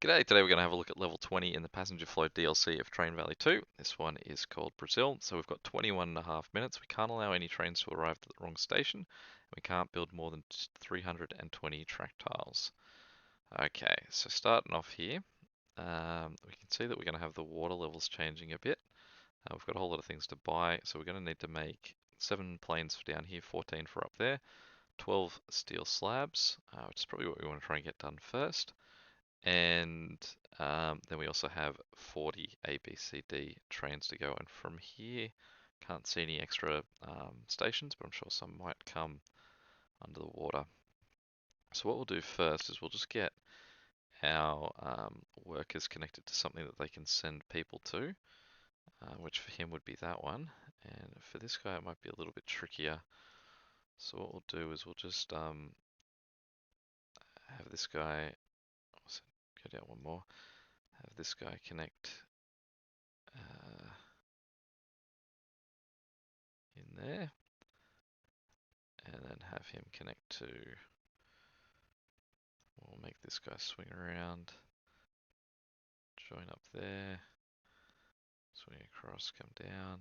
G'day, today we're going to have a look at level 20 in the Passenger Flow DLC of Train Valley 2. This one is called Brazil, so we've got 21.5 minutes. We can't allow any trains to arrive at the wrong station. We can't build more than 320 track tiles. Okay, so starting off here, we can see that we're going to have the water levels changing a bit. We've got a whole lot of things to buy, so we're going to need to make 7 planes for down here, 14 for up there, 12 steel slabs, which is probably what we want to try and get done first. And then we also have 40 ABCD trains to go. And from here, can't see any extra stations, but I'm sure some might come under the water. So what we'll do first is we'll just get our workers connected to something that they can send people to, which for him would be that one. And for this guy, it might be a little bit trickier. So what we'll do is we'll just have this guy, go down one more, have this guy connect in there, and then have him connect to, we'll make this guy swing around, join up there, swing across, come down,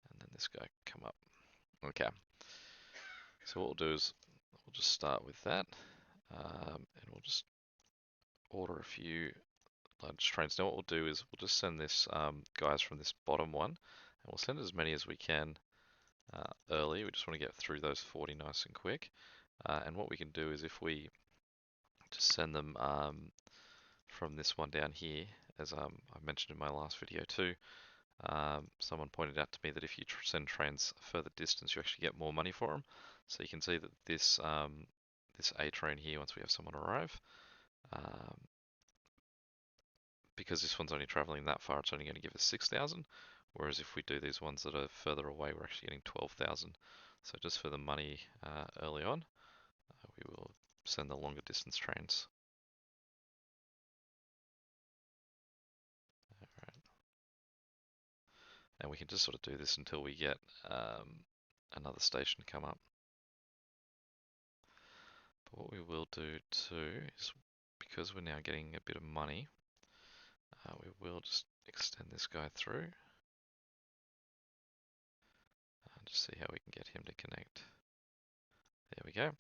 and then this guy come up. Okay, so what we'll do is we'll just start with that, and we'll just order a few large trains. Now what we'll do is we'll just send this guys from this bottom one, and we'll send as many as we can early. We just want to get through those 40 nice and quick. And what we can do is if we just send them from this one down here, as I mentioned in my last video too, someone pointed out to me that if you send trains a further distance, you actually get more money for them. So you can see that this this A train here, once we have someone arrive, because this one's only traveling that far, it's only going to give us 6,000. Whereas if we do these ones that are further away, we're actually getting 12,000. So just for the money early on, we will send the longer distance trains. And we can just sort of do this until we get another station come up. But what we will do too is, because we're now getting a bit of money, we will just extend this guy through and just see how we can get him to connect. There we go.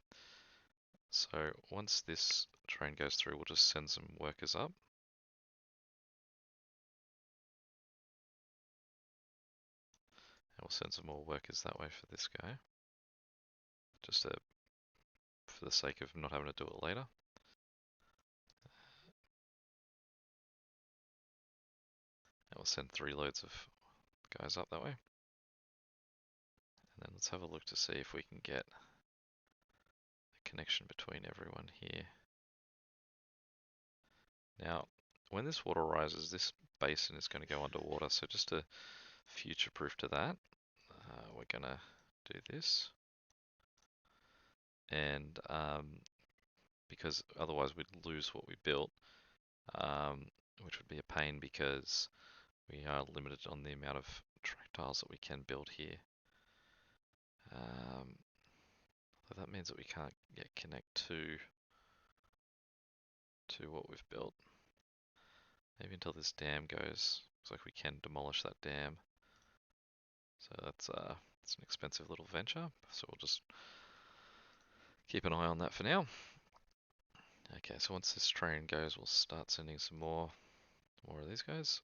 So once this train goes through, we'll just send some workers up. And we'll send some more workers that way for this guy, just for the sake of not having to do it later. And we'll send 3 loads of guys up that way. And then let's have a look to see if we can get a connection between everyone here. Now, when this water rises, this basin is going to go underwater, so just to future-proof to that, we're going to do this. And because otherwise we'd lose what we built, which would be a pain because we are limited on the amount of track tiles that we can build here. So that means that we can't yet connect to what we've built. Maybe until this dam goes. Looks like we can demolish that dam. So that's it's an expensive little venture. So we'll just keep an eye on that for now. Okay, so once this train goes, we'll start sending some more of these guys.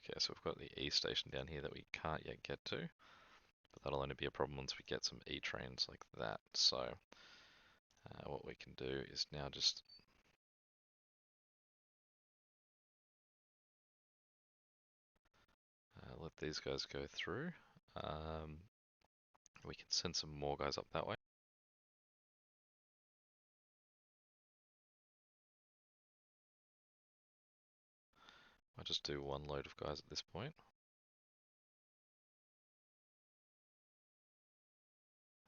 Okay, so we've got the E station down here that we can't yet get to, but that'll only be a problem once we get some E trains like that. So what we can do is now just let these guys go through. We can send some more guys up that way. I'll just do one load of guys at this point.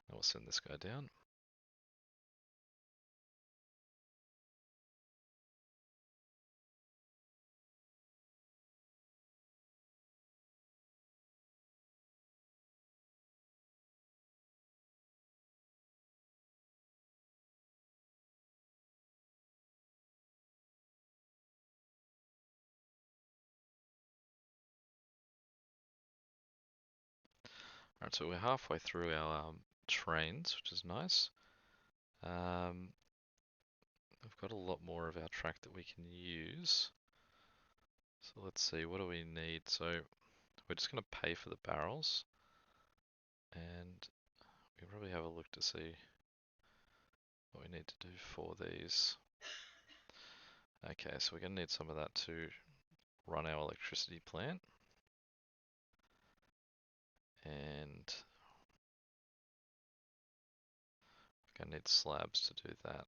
And we'll send this guy down. Alright, so we're halfway through our trains, which is nice. We've got a lot more of our track that we can use. So let's see, what do we need? So we're just going to pay for the barrels. And we probably have a look to see what we need to do for these. Okay, so we're going to need some of that to run our electricity plant. And we're going to need slabs to do that.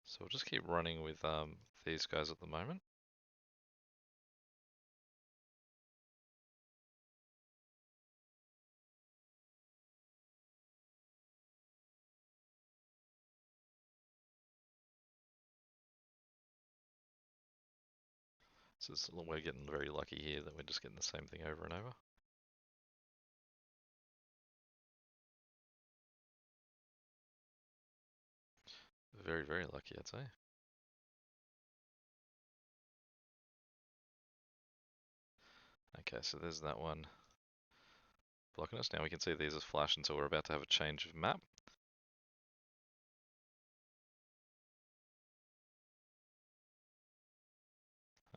So we'll just keep running with these guys at the moment. So we're getting very lucky here that we're just getting the same thing over and over. Very, very lucky, I'd say. Okay, so there's that one blocking us. Now we can see these are flashing, so we're about to have a change of map.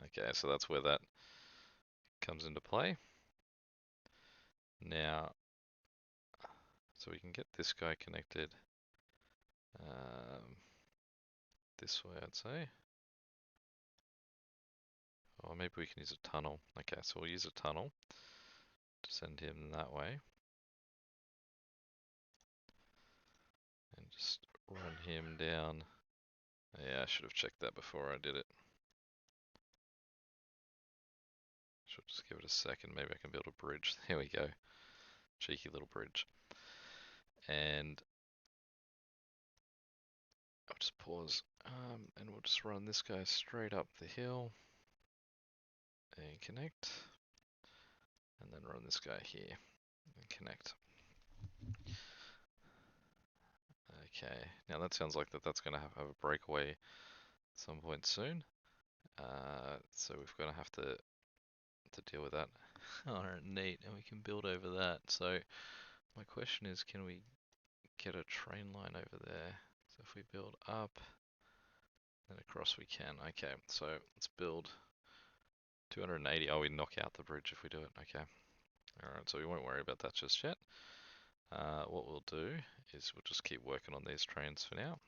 Okay, so that's where that comes into play. Now, so we can get this guy connected this way, I'd say. Or maybe we can use a tunnel. Okay, so we'll use a tunnel to send him that way. And just run him down. Yeah, I should have checked that before I did it. Should just give it a second. Maybe I can build a bridge. There we go. Cheeky little bridge. And I'll just pause. And we'll just run this guy straight up the hill. And connect. And then run this guy here. And connect. Okay, now that sounds like that's going to have a breakaway at some point soon. So we're going to have to deal with that. Alright, neat, and we can build over that. So my question is, can we get a train line over there? So if we build up, then across we can. Okay, so let's build 280. Oh, we knock out the bridge if we do it. Okay. Alright, so we won't worry about that just yet. What we'll do is we'll just keep working on these trains for now.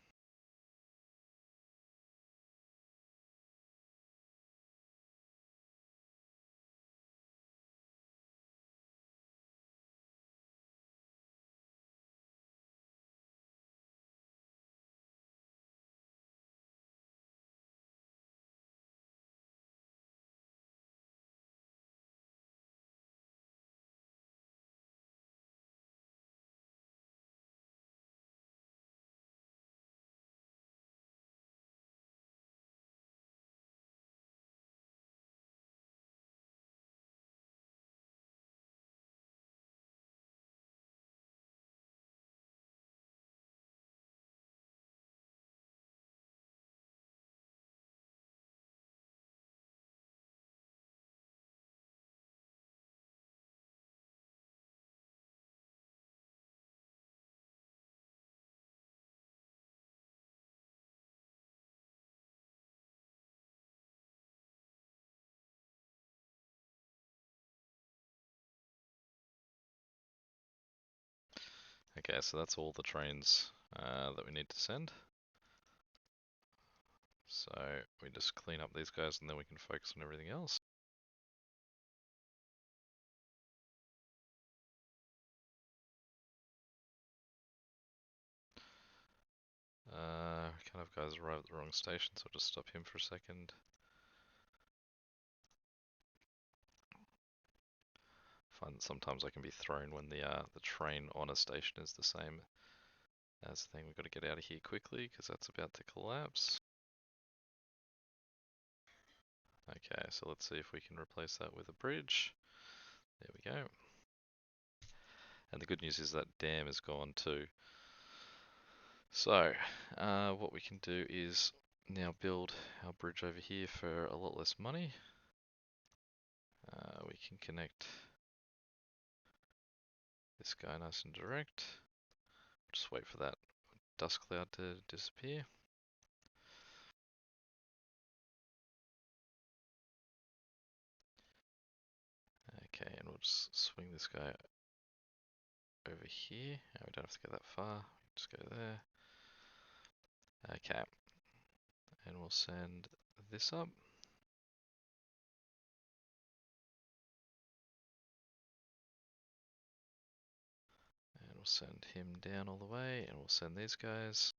Okay, so that's all the trains that we need to send. So we just clean up these guys and then we can focus on everything else. Kind of guys arrived at the wrong station, so I'll just stop him for a second. find that sometimes I can be thrown when the train on a station is the same as the thing. We've got to get out of here quickly because that's about to collapse. Okay, so let's see if we can replace that with a bridge. There we go. And the good news is that dam is gone too. So, what we can do is now build our bridge over here for a lot less money. We can connect this guy nice and direct. Just wait for that dust cloud to disappear. Okay, and we'll just swing this guy over here. We don't have to go that far, just go there. Okay, and we'll send this up. And we'll send him down all the way, and we'll send these guys.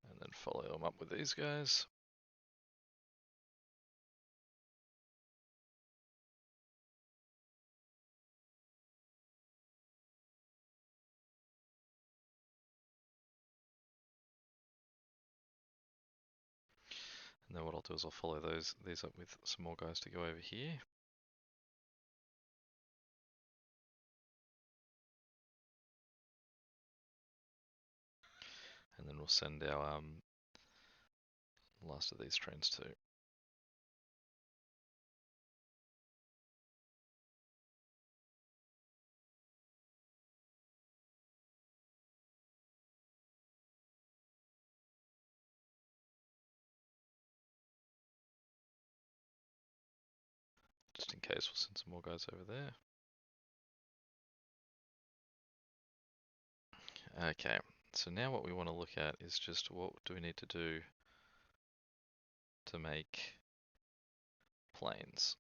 And then follow them up with these guys. And then what I'll do is I'll follow these up with some more guys to go over here. And then we'll send our last of these trains too. Just in case, we'll send some more guys over there. Okay, so now what we want to look at is just what do we need to do to make planes.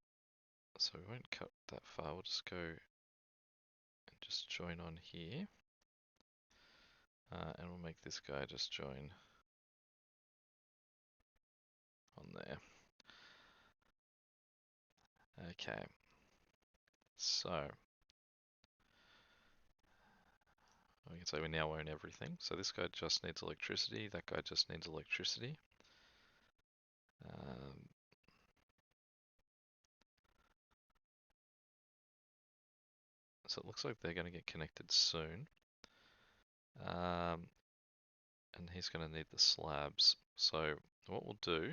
So we won't cut that far, we'll just go and just join on here. And we'll make this guy just join on there. Okay, so we can say we now own everything. So this guy just needs electricity, that guy just needs electricity. So it looks like they're going to get connected soon. And he's going to need the slabs. So what we'll do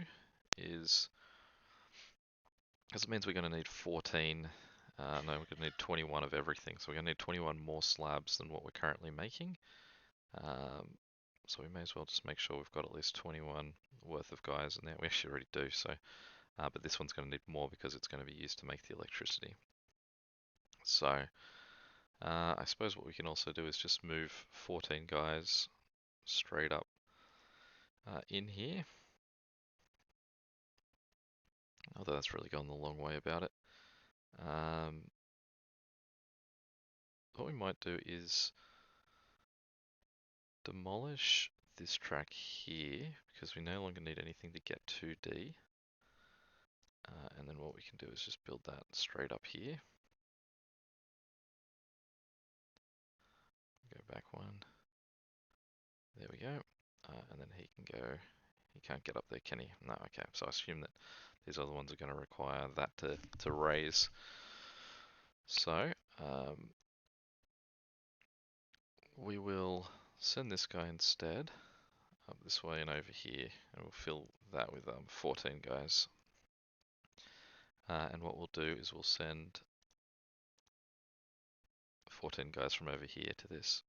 is, because it means we're going to need 14, no, we're going to need 21 of everything. So we're going to need 21 more slabs than what we're currently making. So we may as well just make sure we've got at least 21 worth of guys in there. We actually already do, so, but this one's going to need more because it's going to be used to make the electricity. So I suppose what we can also do is just move 14 guys straight up in here. Although that's really gone the long way about it. What we might do is demolish this track here because we no longer need anything to get 2D. And then what we can do is just build that straight up here. Go back one. There we go. And then he can go. He can't get up there, can he? No, okay. So I assume that these other ones are going to require that to raise. So we will send this guy instead up this way and over here, and we'll fill that with 14 guys. And what we'll do is we'll send 14 guys from over here to this.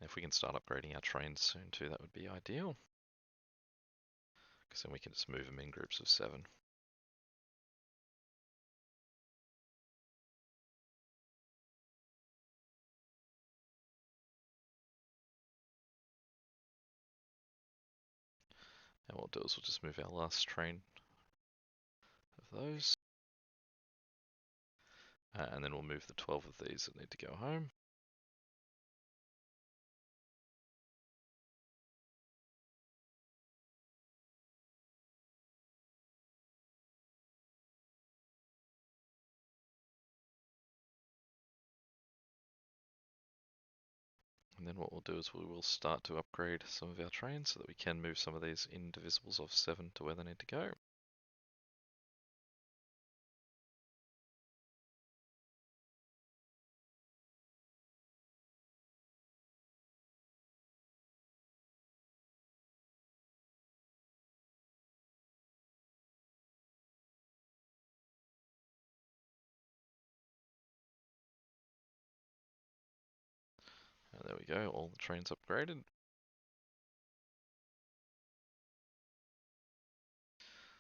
If we can start upgrading our trains soon too, that would be ideal. Because then we can just move them in groups of 7. And what we'll do is we'll just move our last train of those. And then we'll move the 12 of these that need to go home. And then what we'll do is we will start to upgrade some of our trains so that we can move some of these indivisibles of 7 to where they need to go. And there we go, all the trains upgraded.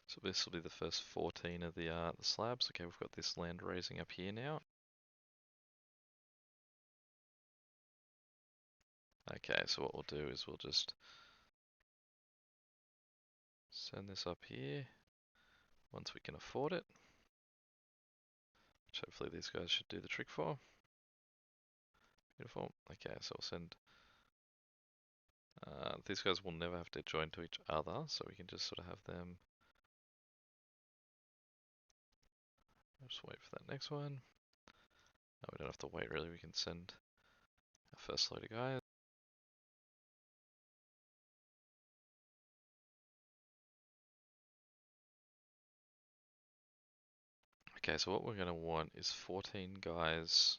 So this will be the first 14 of the slabs. Okay, we've got this land raising up here now. Okay, so what we'll do is we'll just send this up here once we can afford it, which hopefully these guys should do the trick for. Beautiful. Okay, so we'll send. These guys will never have to join to each other, so we can just sort of have them. I'll just wait for that next one. No, we don't have to wait really, we can send our first load of guys. Okay, so what we're going to want is 14 guys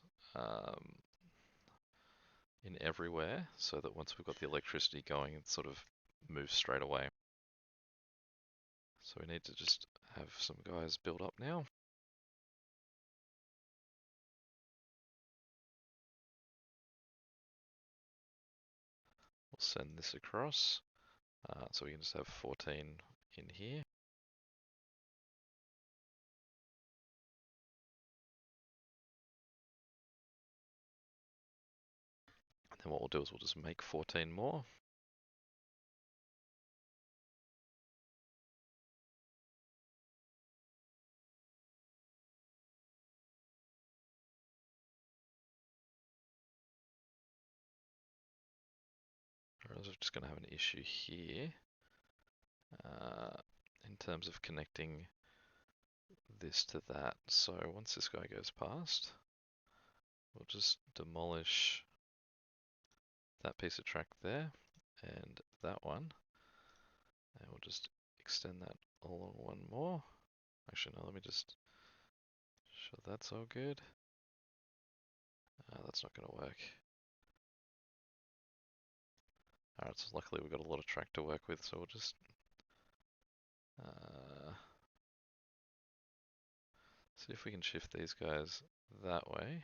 in everywhere, so that once we've got the electricity going, it sort of moves straight away. So we need to just have some guys build up now. We'll send this across, so we can just have 14 in here. And then what we'll do is we'll just make 14 more. Whereas we're just going to have an issue here in terms of connecting this to that. So once this guy goes past, we'll just demolish that piece of track there and that one, and we'll just extend that along one more. Actually, no, let me just show that's all good. That's not going to work. Alright, so luckily we've got a lot of track to work with, so we'll just see if we can shift these guys that way.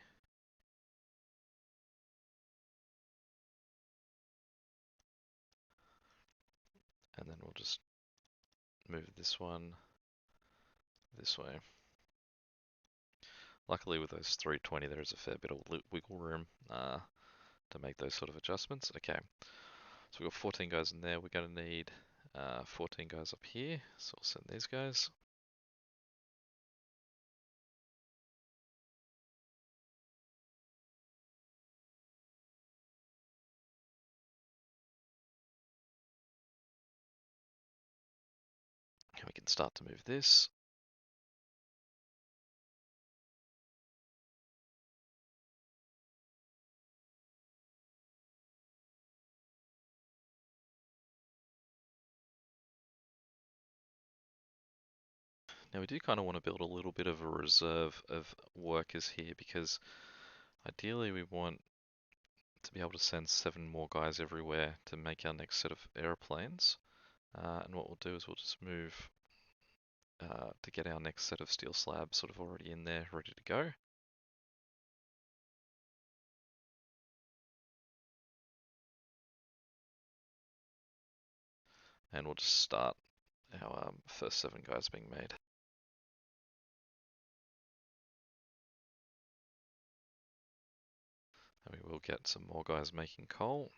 And then we'll just move this one this way. Luckily with those 320 there is a fair bit of wiggle room to make those sort of adjustments. Okay, so we've got 14 guys in there. We're going to need 14 guys up here, so I'll send these guys. And we can start to move this. Now we do kind of want to build a little bit of a reserve of workers here, because ideally we want to be able to send 7 more guys everywhere to make our next set of airplanes. And what we'll do is we'll just move to get our next set of steel slabs sort of already in there, ready to go. And we'll just start our first 7 guys being made. And we will get some more guys making coal.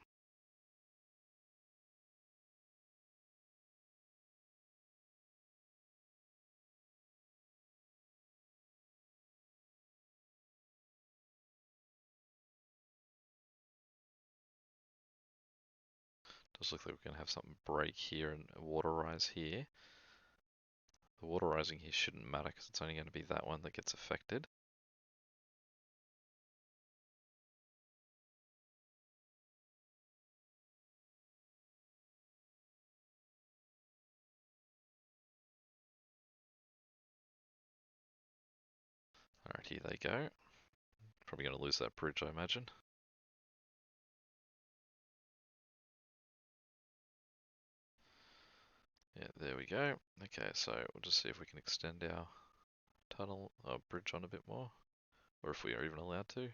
Does look like we're going to have something break here and a water rise here. The water rising here shouldn't matter because it's only going to be that one that gets affected. Alright, here they go. Probably going to lose that bridge, I imagine. Yeah, there we go. Okay, so we'll just see if we can extend our tunnel or bridge on a bit more, or if we are even allowed to.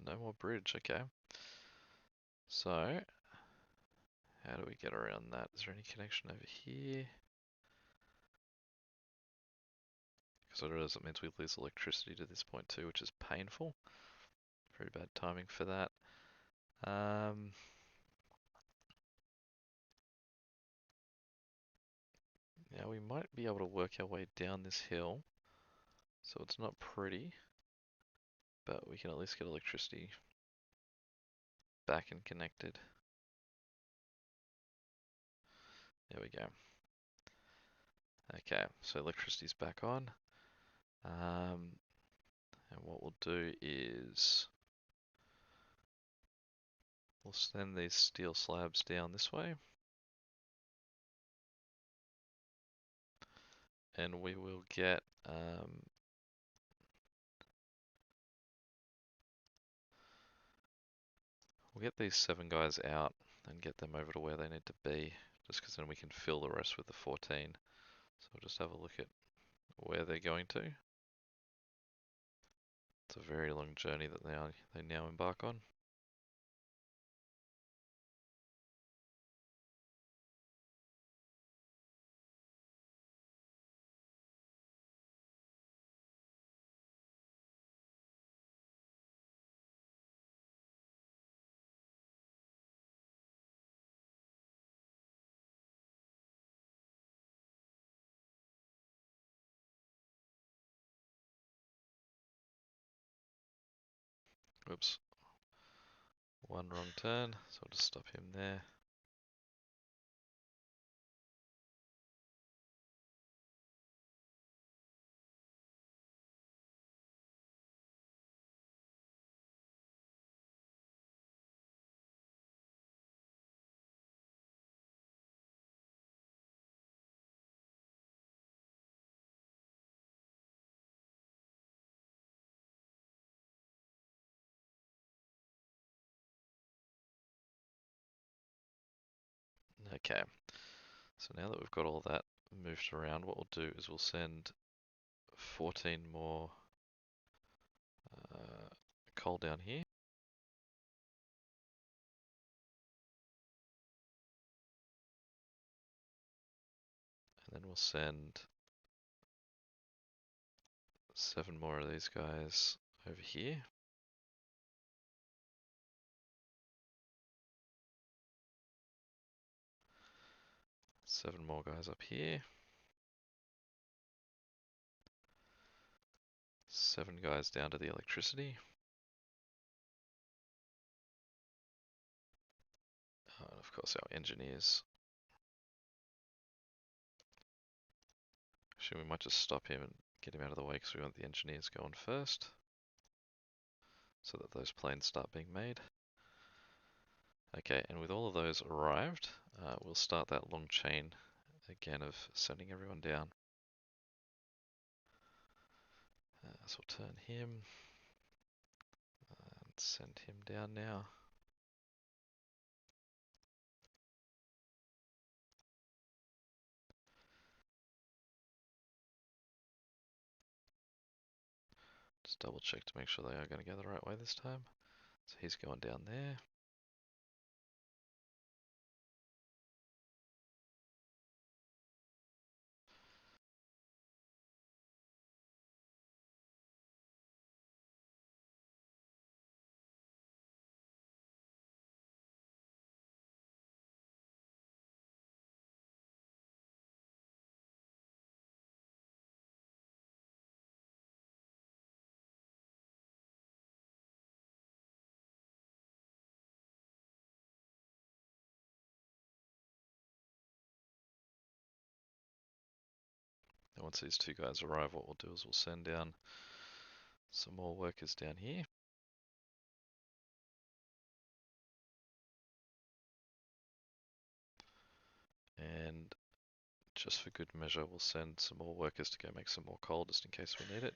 No more bridge, okay. So, how do we get around that? Is there any connection over here? Because what it is, it means we lose electricity to this point too, which is painful. Very bad timing for that. Now we might be able to work our way down this hill, so it's not pretty, but we can at least get electricity back and connected. There we go. Okay, so electricity's back on. And what we'll do is we'll send these steel slabs down this way. And we will get we'll get these 7 guys out and get them over to where they need to be, just because then we can fill the rest with the 14. So we'll just have a look at where they're going to. It's a very long journey that they now embark on. Oops. One wrong turn, so I'll just stop him there. Okay, so now that we've got all that moved around, what we'll do is we'll send 14 more coal down here. And then we'll send 7 more of these guys over here. 7 more guys up here. 7 guys down to the electricity. And of course our engineers. Actually, we might just stop him and get him out of the way because we want the engineers going first, so that those planes start being made. Okay, and with all of those arrived, we'll start that long chain again of sending everyone down. So we'll turn him and send him down now. Just double check to make sure they are going to go the right way this time. So he's going down there. And once these two guys arrive, what we'll do is we'll send down some more workers down here. And just for good measure, we'll send some more workers to go make some more coal just in case we need it.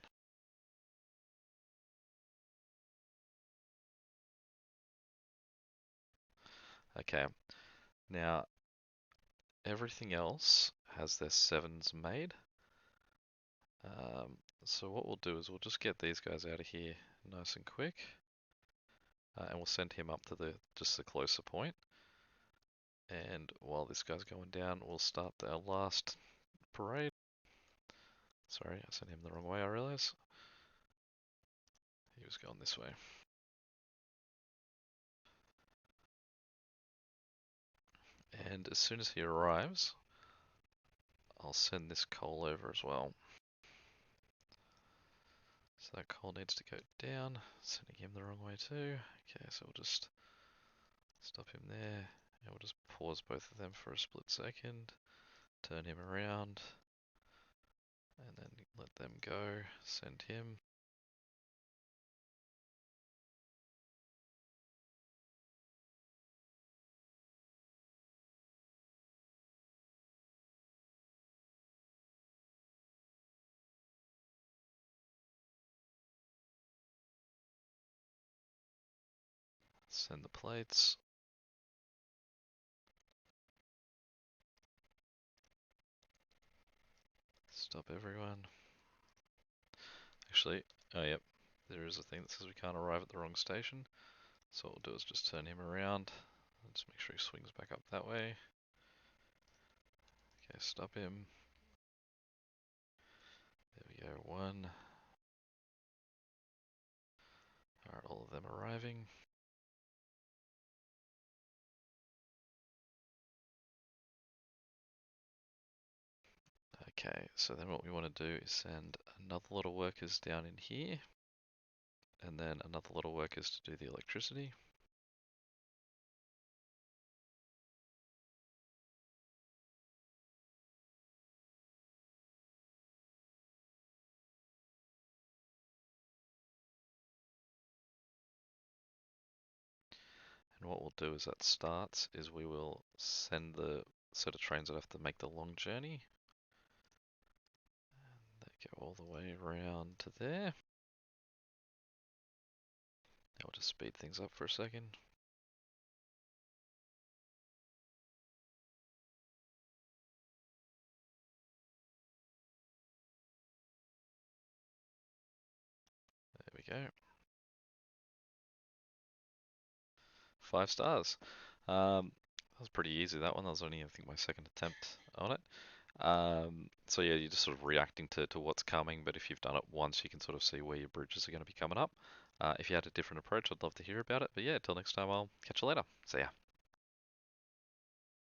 Okay, now everything else has their 7s made. So what we'll do is we'll just get these guys out of here nice and quick. And we'll send him up to just the closer point. And while this guy's going down, we'll start our last parade. Sorry, I sent him the wrong way, I realize. He was going this way. And as soon as he arrives, I'll send this coal over as well. So that coal needs to go down, sending him the wrong way too. Okay, so we'll just stop him there, and we'll just pause both of them for a split second, turn him around, and then let them go, send him. Send the plates. Stop everyone. Actually, oh yep, there is a thing that says we can't arrive at the wrong station. So what we'll do is just turn him around. Just make sure he swings back up that way. Okay, stop him. There we go, 1. Alright, all of them arriving. Okay, so then what we want to do is send another lot of workers down in here, and then another lot of workers to do the electricity. And what we'll do as that starts is we will send the set of trains that have to make the long journey. And they go all the way around to there. I'll just speed things up for a second. There we go. 5 stars. That was pretty easy, that one. That was only, I think, my second attempt on it. So yeah, you're just sort of reacting to what's coming, but if you've done it once, you can sort of see where your bridges are going to be coming up. If you had a different approach, I'd love to hear about it. But yeah, until next time, I'll catch you later. See ya.